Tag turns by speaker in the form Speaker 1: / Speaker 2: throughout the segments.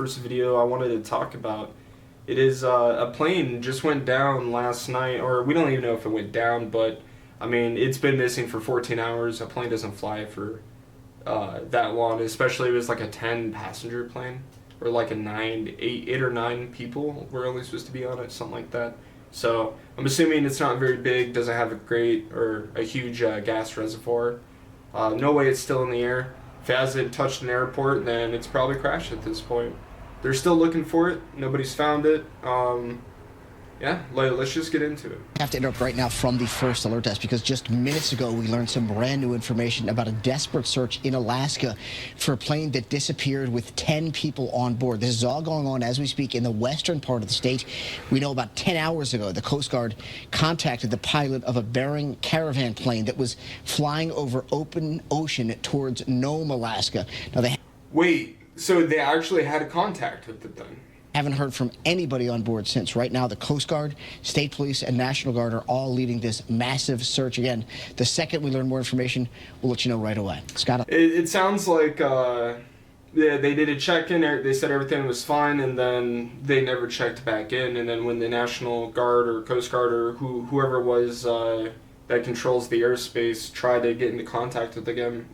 Speaker 1: first video I wanted to talk about. It is a plane just went down last night, or we don't even know if it went down, but I mean, it's been missing for 14 hours. A plane doesn't fly for that long, especially if it was like a 10 passenger plane, or like a 8 or 9 people were only supposed to be on it, something like that. So I'm assuming it's not very big, doesn't have a great or a huge gas reservoir. No way it's still in the air. If it hasn't touched an airport, then it's probably crashed at this point. They're still looking for it. Nobody's found it. Yeah, let's just get into it.
Speaker 2: I have to interrupt right now from the first alert desk because just minutes ago we learned some brand new information about a desperate search in Alaska for a plane that disappeared with 10 people on board. This is all going on as we speak in the western part of the state. We know about 10 hours ago the Coast Guard contacted the pilot of a Bering caravan plane that was flying over open ocean towards Nome, Alaska. Now they
Speaker 1: Wait, so they actually had a contact with it then?
Speaker 2: haven't heard from anybody on board since. Right now, the Coast Guard, State Police, and National Guard are all leading this massive search. Again, the second we learn more information, we'll let you know right away. Scott?
Speaker 1: It sounds like yeah, they did a check-in. They said everything was fine, and then they never checked back in. And then when the National Guard or Coast Guard or whoever it was that controls the airspace tried to get into contact with them,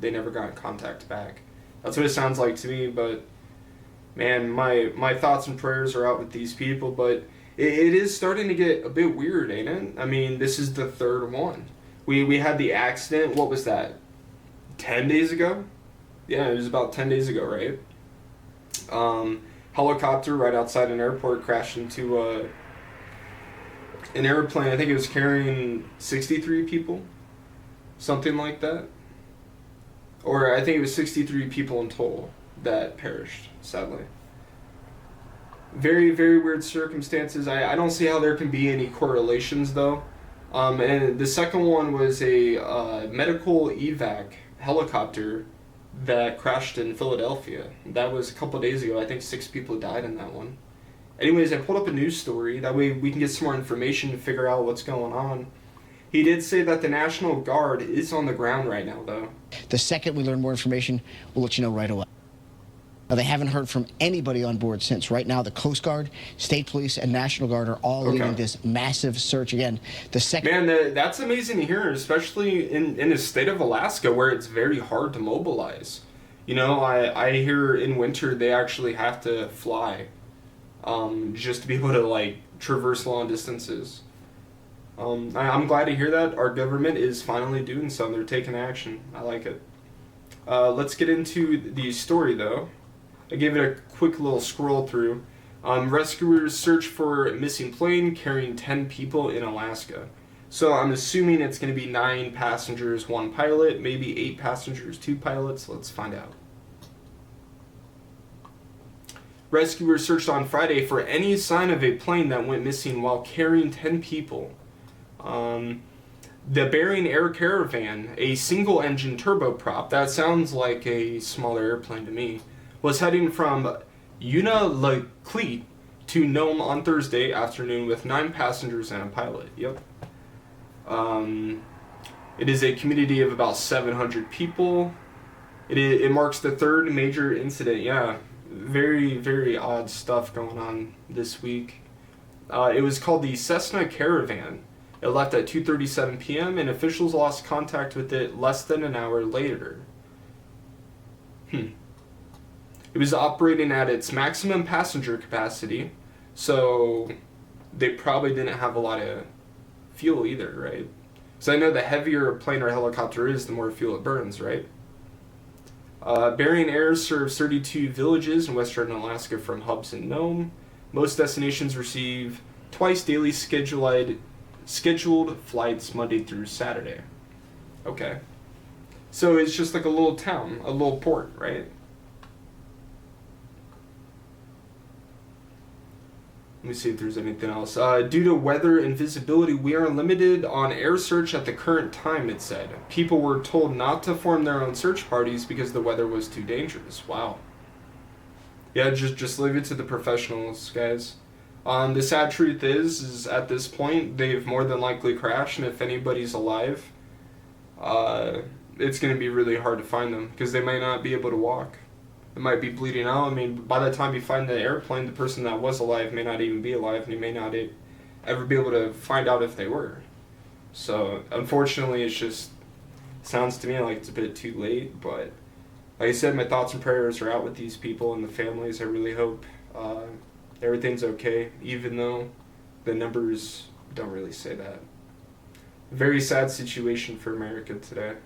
Speaker 1: they never got in contact back. That's what it sounds like to me, but man, my thoughts and prayers are out with these people, but it is starting to get a bit weird, ain't it? I mean, this is the third one. We had the accident, what was that, 10 days ago? Yeah, it was about 10 days ago, right? Helicopter right outside an airport crashed into an airplane. I think it was carrying 63 people, something like that. Or I think it was 63 people in total that perished, sadly. Very, very weird circumstances. I don't see how there can be any correlations, though. And the second one was a medical evac helicopter that crashed in Philadelphia. That was a couple of days ago. I think 6 people died in that one. Anyways, I pulled up a news story. That way we can get some more information to figure out what's going on. He did say that the National Guard is on the ground right now, though.
Speaker 2: The second we learn more information, we'll let you know right away. Now, they haven't heard from anybody on board since. Right now, the Coast Guard, State Police, and National Guard are all leading this massive search. Again, the second...
Speaker 1: Man, that's amazing to hear, especially in the state of Alaska where it's very hard to mobilize. You know, I hear in winter they actually have to fly just to be able to, like, traverse long distances. I'm glad to hear that our government is finally doing something. They're taking action. I like it. Let's get into the story, though. I gave it a quick little scroll through. Rescuers search for a missing plane carrying 10 people in Alaska. So I'm assuming it's going to be 9 passengers, 1 pilot, maybe 8 passengers, 2 pilots. Let's find out. Rescuers searched on Friday for any sign of a plane that went missing while carrying 10 people. The Bering Air Caravan, a single-engine turboprop, that sounds like a smaller airplane to me, was heading from Unalakleet to Nome on Thursday afternoon with 9 passengers and a pilot. Yep. It is a community of about 700 people. It marks the 3rd major incident. Yeah, very, very odd stuff going on this week. It was called the Cessna Caravan. It left at 2:37 p.m. and officials lost contact with it less than an hour later. It was operating at its maximum passenger capacity, so they probably didn't have a lot of fuel either, right? So I know the heavier a plane or helicopter is, the more fuel it burns, right? Bering Air serves 32 villages in western Alaska from hubs in Nome. Most destinations receive twice daily scheduled flights Monday through Saturday. Okay. So it's just like a little town, a little port, right? Let me see if there's anything else. Due to weather and visibility, we are limited on air search at the current time, it said. People were told not to form their own search parties because the weather was too dangerous. Wow. Yeah, just leave it to the professionals, guys. The sad truth is at this point, they've more than likely crashed, and if anybody's alive, it's going to be really hard to find them, because they might not be able to walk. It might be bleeding out. I mean, by the time you find the airplane, the person that was alive may not even be alive, and you may not ever be able to find out if they were. So, unfortunately, it's just sounds to me like it's a bit too late. But like I said, my thoughts and prayers are out with these people and the families. I really hope everything's okay, even though the numbers don't really say that. Very sad situation for America today.